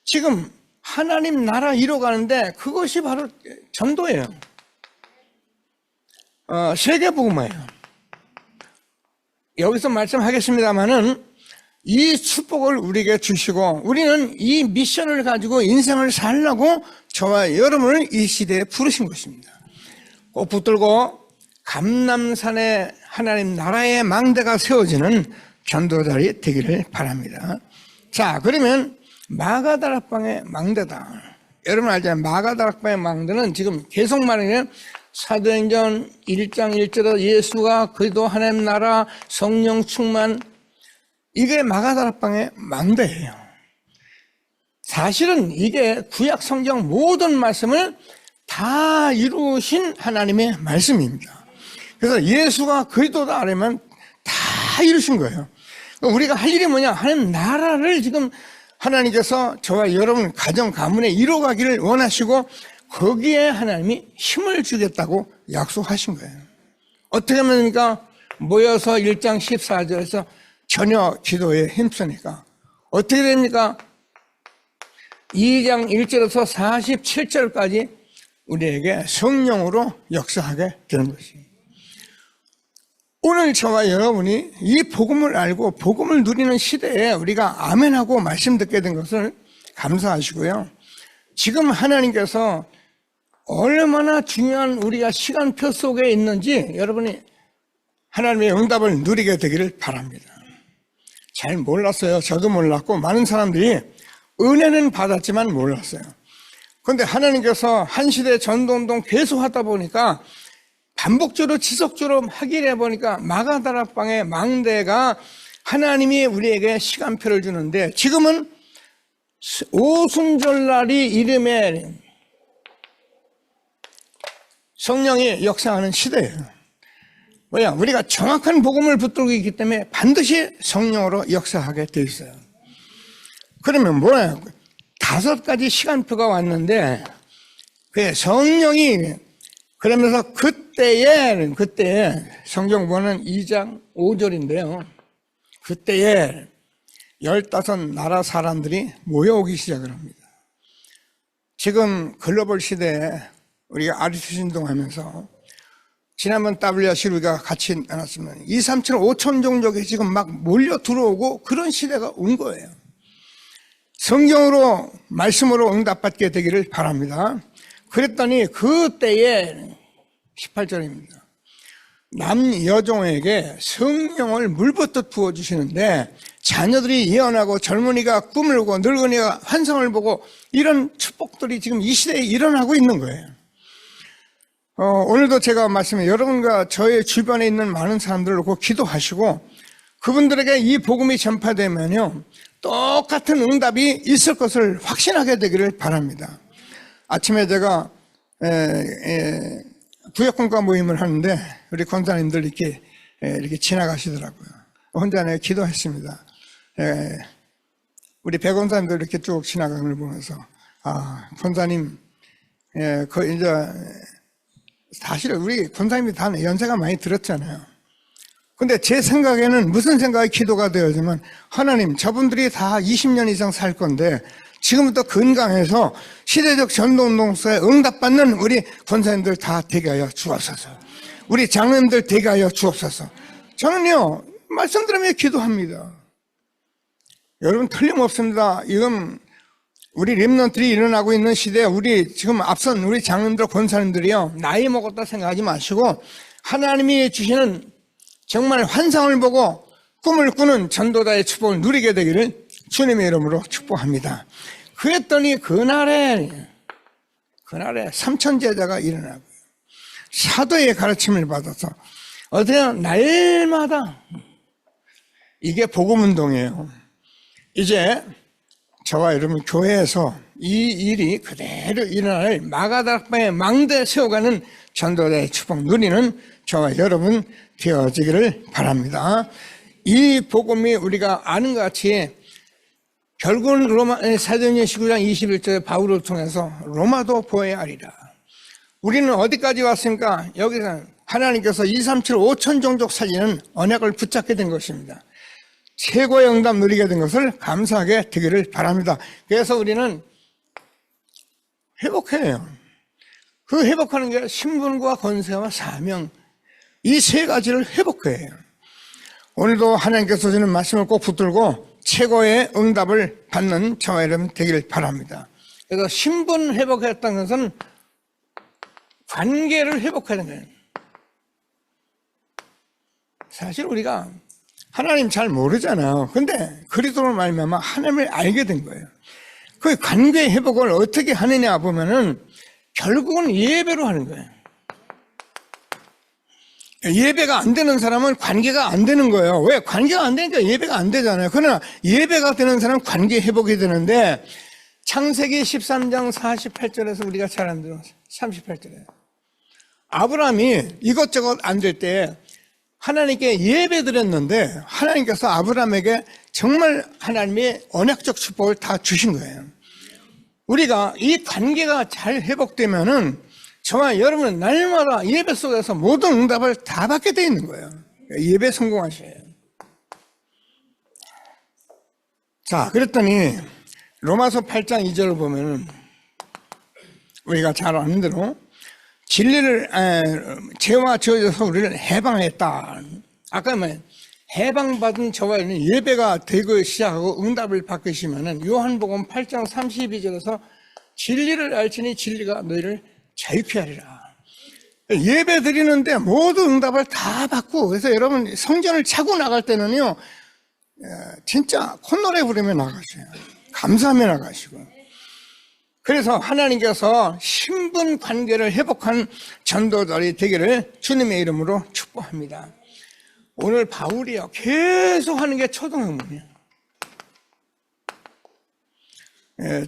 지금 하나님 나라 이뤄가는데 그것이 바로 전도예요. 세계복음화예요. 여기서 말씀하겠습니다마는 이 축복을 우리에게 주시고 우리는 이 미션을 가지고 인생을 살려고 저와 여러분을 이 시대에 부르신 것입니다. 꼭 붙들고 감람산에 하나님 나라의 망대가 세워지는 전도자리 되기를 바랍니다. 자, 그러면 마가다락방의 망대다. 여러분 알잖아요. 마가다락방의 망대는 지금 계속 말하는 사도행전 1장 1절에 예수가 그리스도 하나님 나라 성령 충만, 이게 마가다락방의 망대예요. 사실은 이게 구약 성경 모든 말씀을 다 이루신 하나님의 말씀입니다. 그래서 예수가 그리스도다 하려면 다 이루신 거예요. 우리가 할 일이 뭐냐? 하나님 나라를 지금 하나님께서 저와 여러분 가정 가문에 이뤄가기를 원하시고 거기에 하나님이 힘을 주겠다고 약속하신 거예요. 어떻게 하면 됩니까? 모여서 1장 14절에서 전혀 기도에 힘쓰니까 어떻게 됩니까? 2장 1절에서 47절까지 우리에게 성령으로 역사하게 되는 것입니다. 오늘 저와 여러분이 이 복음을 알고 복음을 누리는 시대에 우리가 아멘하고 말씀 듣게 된 것을 감사하시고요. 지금 하나님께서 얼마나 중요한 우리가 시간표 속에 있는지 여러분이 하나님의 응답을 누리게 되기를 바랍니다. 잘 몰랐어요. 저도 몰랐고 많은 사람들이 은혜는 받았지만 몰랐어요. 그런데 하나님께서 한 시대 전도운동 계속 하다 보니까 반복적으로 지속적으로 하기를 해보니까 마가다락방의 망대가 하나님이 우리에게 시간표를 주는데 지금은 오순절날이 이름에 성령이 역사하는 시대예요. 뭐야? 우리가 정확한 복음을 붙들고 있기 때문에 반드시 성령으로 역사하게 돼 있어요. 그러면 뭐예요? 5가지 시간표가 왔는데 그 성령이 그러면서 그때에 성경보는 2장 5절인데요. 그때에 15나라 사람들이 모여오기 시작을 합니다. 지금 글로벌 시대에 우리가 아리수 신동하면서 지난번 WRC 우리가 같이 나눴으면 2, 3천, 5천 종족이 지금 막 몰려 들어오고 그런 시대가 온 거예요. 성경으로 말씀으로 응답받게 되기를 바랍니다. 그랬더니 그때에 18절입니다. 남여종에게 성령을 물붓듯 부어주시는데 자녀들이 예언하고 젊은이가 꿈을 꾸고 늙은이가 환상을 보고 이런 축복들이 지금 이 시대에 일어나고 있는 거예요. 오늘도 제가 말씀해 여러분과 저의 주변에 있는 많은 사람들을 놓고 기도하시고 그분들에게 이 복음이 전파되면요 똑같은 응답이 있을 것을 확신하게 되기를 바랍니다. 아침에 제가 구역공과 모임을 하는데 우리 권사님들 이렇게 지나가시더라고요. 혼자 내가 기도했습니다. 우리 배 권사님들 이렇게 쭉 지나가는 걸 보면서 권사님 이제 사실 우리 권사님이 다 연세가 많이 들었잖아요. 근데 제 생각에는 무슨 생각이 기도가 되어지만 하나님 저분들이 다 20년 이상 살 건데 지금부터 건강해서 시대적 전도운동사에 응답받는 우리 권사님들 다 되게 하여 주옵소서. 우리 장로님들 되게 하여 주옵소서. 저는요 말씀드리며 기도합니다. 여러분 틀림없습니다. 이건 우리 렘넌트들이 일어나고 있는 시대에 우리 지금 앞선 우리 장로님들 권사님들이요 나이 먹었다 생각하지 마시고 하나님이 주시는 정말 환상을 보고 꿈을 꾸는 전도자의 축복을 누리게 되기를 주님의 이름으로 축복합니다. 그랬더니 그날에 3천 제자가 일어나고요. 사도의 가르침을 받아서 어떻게 날마다 이게 복음운동이에요. 이제 저와 여러분 교회에서 이 일이 그대로 일어날 마가다락방에 망대 세워가는 전도자의 축복 누리는 저와 여러분 되어지기를 바랍니다. 이 복음이 우리가 아는 것 같이 결국은 사도행전 19장 21절에 바울을 통해서 로마도 보아야 하리라. 우리는 어디까지 왔습니까? 여기서 하나님께서 237 5천 종족 살리는 언약을 붙잡게 된 것입니다. 최고의 응답 누리게 된 것을 감사하게 되기를 바랍니다. 그래서 우리는 회복해요. 그 회복하는 게 신분과 권세와 사명, 이 세 가지를 회복해요. 오늘도 하나님께서 주는 말씀을 꼭 붙들고 최고의 응답을 받는 저와 여러분 되기를 바랍니다. 그래서 신분 회복했다는 것은 관계를 회복하는 거예요. 사실 우리가 하나님 잘 모르잖아요. 근데 그리스도로 말미암아 하나님을 알게 된 거예요. 그 관계 회복을 어떻게 하느냐 보면은 결국은 예배로 하는 거예요. 예배가 안 되는 사람은 관계가 안 되는 거예요. 왜? 관계가 안 되니까 예배가 안 되잖아요. 그러나 예배가 되는 사람은 관계 회복이 되는데 창세기 13장 48절에서 우리가 잘 안 들어 38절에 아브라함이 이것저것 안 될 때 하나님께 예배 드렸는데 하나님께서 아브라함에게 정말 하나님의 언약적 축복을 다 주신 거예요. 우리가 이 관계가 잘 회복되면은 저와 여러분은 날마다 예배 속에서 모든 응답을 다 받게 되어 있는 거예요. 예배 성공하셔야 해요. 자, 그랬더니 로마서 8장 2절을 보면은 우리가 잘 아는 대로 진리를 죄와 지어져서 우리를 해방했다. 아까 해방받은 저와 여러분 예배가 되고 시작하고 응답을 받으시면은 요한복음 8장 32절에서 진리를 알지니 진리가 너희를 자유케 하리라. 예배 드리는데 모두 응답을 다 받고, 그래서 여러분 성전을 차고 나갈 때는요 진짜 콧노래 부르며 나가셔요. 감사하며 나가시고. 그래서 하나님께서 신분 관계를 회복한 전도자들이 되기를 주님의 이름으로 축복합니다. 오늘 바울이요 계속 하는 게 초등학문이에요.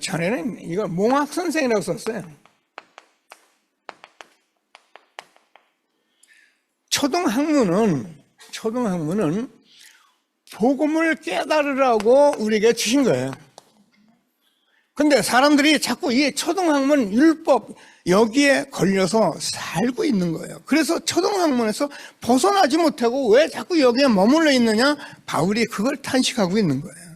전에는 이걸 몽학 선생이라고 썼어요. 초등학문은 복음을 깨달으라고 우리에게 주신 거예요. 근데 사람들이 자꾸 이 초등학문 율법 여기에 걸려서 살고 있는 거예요. 그래서 초등학문에서 벗어나지 못하고 왜 자꾸 여기에 머물러 있느냐? 바울이 그걸 탄식하고 있는 거예요.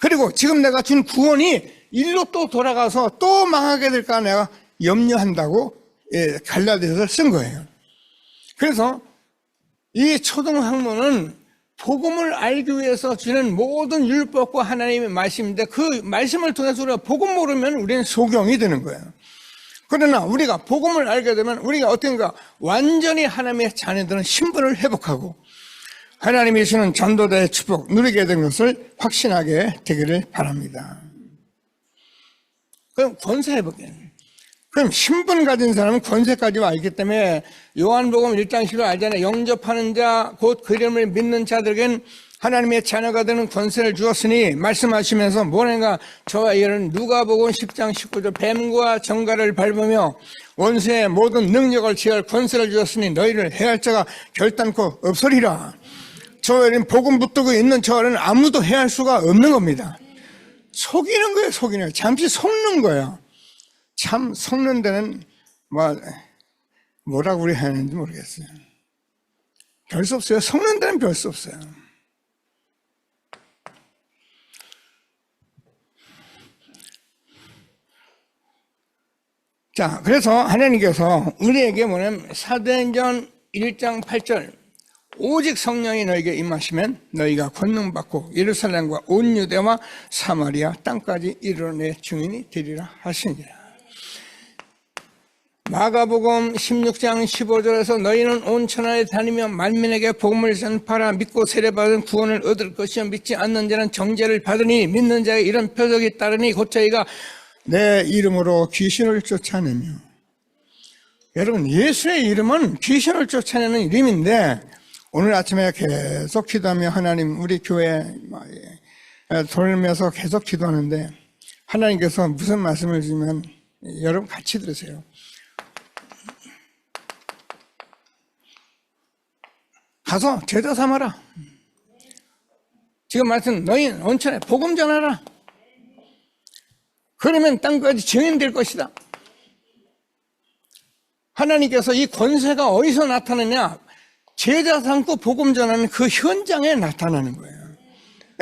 그리고 지금 내가 준 구원이 일로 또 돌아가서 또 망하게 될까 내가 염려한다고 갈라디아서를 쓴 거예요. 그래서 이 초등학문은 복음을 알기 위해서 주는 모든 율법과 하나님의 말씀인데 그 말씀을 통해서 우리가 복음 모르면 우리는 소경이 되는 거예요. 그러나 우리가 복음을 알게 되면 우리가 어떤가 완전히 하나님의 자녀들은 신분을 회복하고 하나님이 주는 전도자의 축복 누리게 된 것을 확신하게 되기를 바랍니다. 그럼 권세 회복이에요. 그럼 신분 가진 사람은 권세까지 와 있기 때문에 요한복음 1장 10절 알잖아요. 영접하는 자 곧 그 이름을 믿는 자들에겐 하나님의 자녀가 되는 권세를 주었으니 말씀하시면서 뭐냐가 저와 이런 누가복음 10장 19절 뱀과 정갈을 밟으며 원수의 모든 능력을 취할 권세를 주었으니 너희를 해할 자가 결단코 없으리라. 저희는 복음 붙들고 있는 저희는 아무도 해할 수가 없는 겁니다. 속이는 거예요. 속이는 거예요. 잠시 속는 거예요. 참 속는 데는 뭐라고 우리 하는지 모르겠어요. 별 수 없어요. 속는 데는 별 수 없어요. 자, 그래서 하나님께서 우리에게 뭐냐면 사도행전 1장 8절 오직 성령이 너에게 임하시면 너희가 권능받고 예루살렘과 온 유대와 사마리아 땅까지 이르러 내 증인이 되리라 하시니라. 마가복음 16장 15절에서 너희는 온 천하에 다니며 만민에게 복음을 전파하라. 믿고 세례받은 구원을 얻을 것이요 믿지 않는 자는 정죄를 받으니 믿는 자의 이런 표적이 따르니 곧 저희가 내 이름으로 귀신을 쫓아내며. 여러분 예수의 이름은 귀신을 쫓아내는 이름인데 오늘 아침에 계속 기도하며 하나님 우리 교회 돌면서 계속 기도하는데 하나님께서 무슨 말씀을 주면 여러분 같이 들으세요. 가서 제자 삼아라. 지금 말씀 너희 온천에 복음 전하라. 그러면 땅까지 증인될 것이다. 하나님께서 이 권세가 어디서 나타나냐? 제자 삼고 복음 전하는 그 현장에 나타나는 거예요.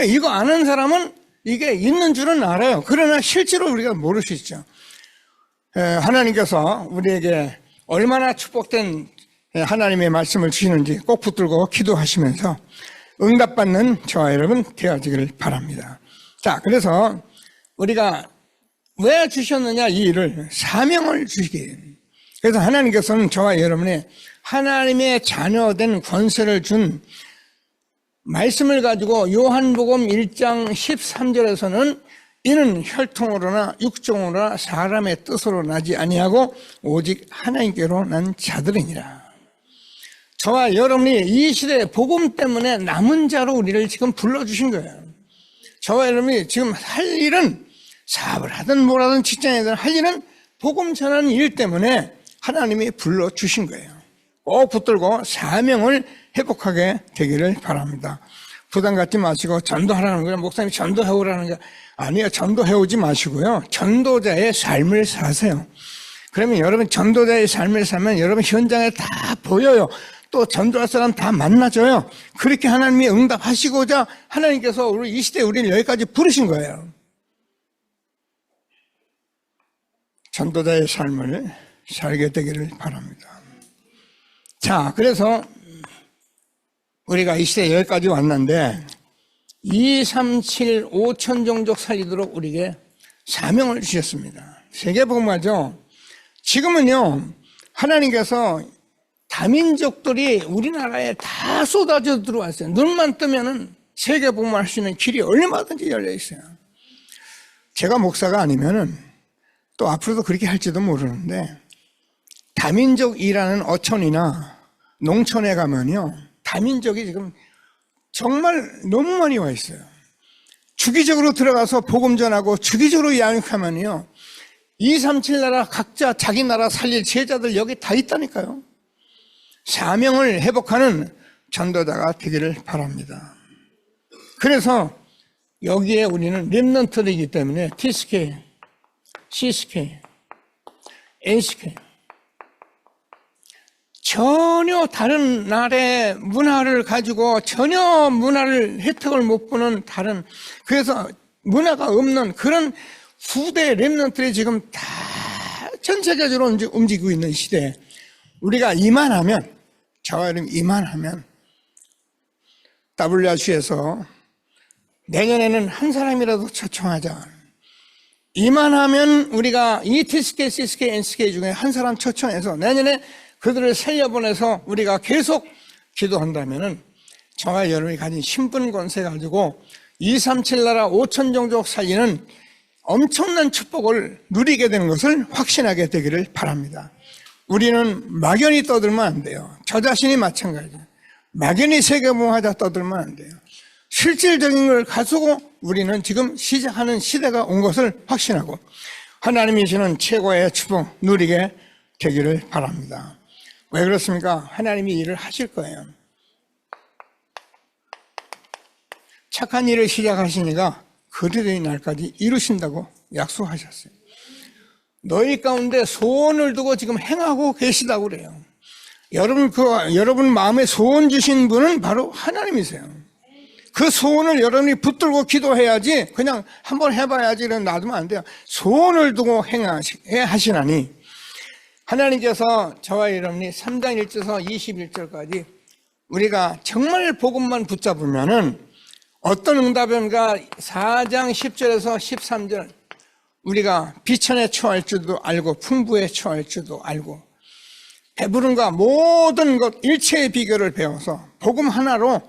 이거 아는 사람은 이게 있는 줄은 알아요. 그러나 실제로 우리가 모를 수 있죠. 하나님께서 우리에게 얼마나 축복된 하나님의 말씀을 주시는지 꼭 붙들고 기도하시면서 응답받는 저와 여러분 되어지기를 바랍니다. 자, 그래서 우리가 왜 주셨느냐? 이 일을 사명을 주시기. 그래서 하나님께서는 저와 여러분의 하나님의 자녀된 권세를 준 말씀을 가지고 요한복음 1장 13절에서는 이는 혈통으로나 육종으로나 사람의 뜻으로 나지 아니하고 오직 하나님께로 난 자들이니라. 저와 여러분이 이 시대의 복음 때문에 남은 자로 우리를 지금 불러주신 거예요. 저와 여러분이 지금 할 일은 사업을 하든 뭘 하든 직장이든 할 일은 복음 전하는 일 때문에 하나님이 불러주신 거예요. 꼭 붙들고 사명을 회복하게 되기를 바랍니다. 부담 갖지 마시고 전도하라는 거예요. 목사님이 전도해오라는 게 아니에요. 전도해오지 마시고요. 전도자의 삶을 사세요. 그러면 여러분 전도자의 삶을 살면 여러분 현장에 다 보여요. 또 전도할 사람 다 만나줘요. 그렇게 하나님이 응답하시고자 하나님께서 우리 이 시대에 우리를 여기까지 부르신 거예요. 전도자의 삶을 살게 되기를 바랍니다. 자, 그래서 우리가 이 시대에 여기까지 왔는데 2, 3, 7, 5천 종족 살리도록 우리에게 사명을 주셨습니다. 세계복음화죠. 지금은요, 하나님께서 다민족들이 우리나라에 다 쏟아져 들어왔어요. 눈만 뜨면은 세계복음화 할 수 있는 길이 얼마든지 열려 있어요. 제가 목사가 아니면은 또 앞으로도 그렇게 할지도 모르는데 다민족이라는 어촌이나 농촌에 가면요, 다민족이 지금 정말 너무 많이 와 있어요. 주기적으로 들어가서 복음 전하고 주기적으로 양육하면요, 2, 3, 7 나라 각자 자기 나라 살릴 제자들 여기 다 있다니까요. 사명을 회복하는 전도자가 되기를 바랍니다. 그래서 여기에 우리는 렘넌트이기 때문에 TSK, CSK, NSK 전혀 다른 나라의 문화를 가지고 전혀 문화를 혜택을 못 보는 다른, 그래서 문화가 없는 그런 후대 렘넌트들이 지금 다 전 세계적으로 움직이고 있는 시대에 우리가 이만하면, 저와 여러분 이만하면 WRC에서 내년에는 한 사람이라도 초청하자. 이만하면 우리가 이 TSK, CSK, NSK 중에 한 사람 초청해서 내년에 그들을 살려보내서 우리가 계속 기도한다면은 저와 여러분이 가진 신분 권세 가지고 2, 3, 7 나라 5천 종족 살리는 엄청난 축복을 누리게 되는 것을 확신하게 되기를 바랍니다. 우리는 막연히 떠들면 안 돼요. 저 자신이 마찬가지예요. 막연히 세계봉하자 떠들면 안 돼요. 실질적인 걸 가지고 우리는 지금 시작하는 시대가 온 것을 확신하고 하나님이 주시는 최고의 축복 누리게 되기를 바랍니다. 왜 그렇습니까? 하나님이 일을 하실 거예요. 착한 일을 시작하시니까 그들의 날까지 이루신다고 약속하셨어요. 너희 가운데 소원을 두고 지금 행하고 계시다고 그래요. 여러분 마음에 소원 주신 분은 바로 하나님이세요. 그 소원을 여러분이 붙들고 기도해야지 그냥 한번 해봐야지 이런 놔두면 안 돼요. 소원을 두고 하시나니 하나님께서 저와 여러분이 3장 1절에서 21절까지 우리가 정말 복음만 붙잡으면은 어떤 응답인가 4장 10절에서 13절 우리가 비천에 처할 줄도 알고 풍부에 처할 줄도 알고 배부름과 모든 것 일체의 비결을 배워서 복음 하나로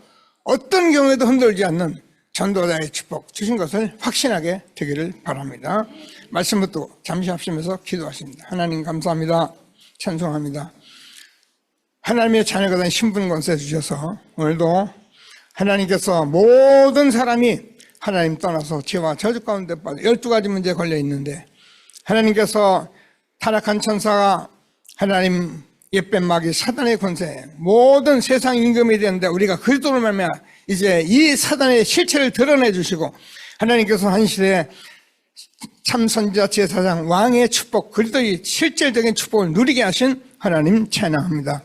어떤 경우에도 흔들지 않는 전도자의 축복 주신 것을 확신하게 되기를 바랍니다. 말씀 듣고 잠시 합심해서 기도하십니다. 하나님 감사합니다. 찬송합니다. 하나님의 자녀가 된 신분 권세 주셔서 오늘도 하나님께서 모든 사람이 하나님 떠나서 죄와 저주 가운데 빠져 12가지 문제에 걸려 있는데 하나님께서 타락한 천사가 하나님 옛뱀 마귀 사단의 권세 모든 세상 임금이 되는데 우리가 그리스도로 말미암아 이제 이 사단의 실체를 드러내 주시고 하나님께서 한 시대에 참선지자 제사장 왕의 축복, 그리스도의 실질적인 축복을 누리게 하신 하나님 찬양합니다.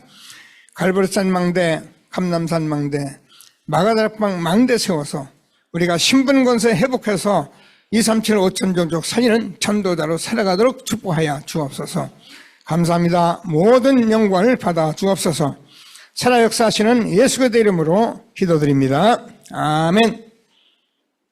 갈보리산 망대, 감남산 망대, 마가다락방 망대 세워서 우리가 신분권세 회복해서 237 5천 종족 살리는 전도자로 살아가도록 축복하여 주옵소서. 감사합니다. 모든 영광을 받아 주옵소서. 살아 역사하시는 예수 그리스도의 이름으로 기도드립니다. 아멘.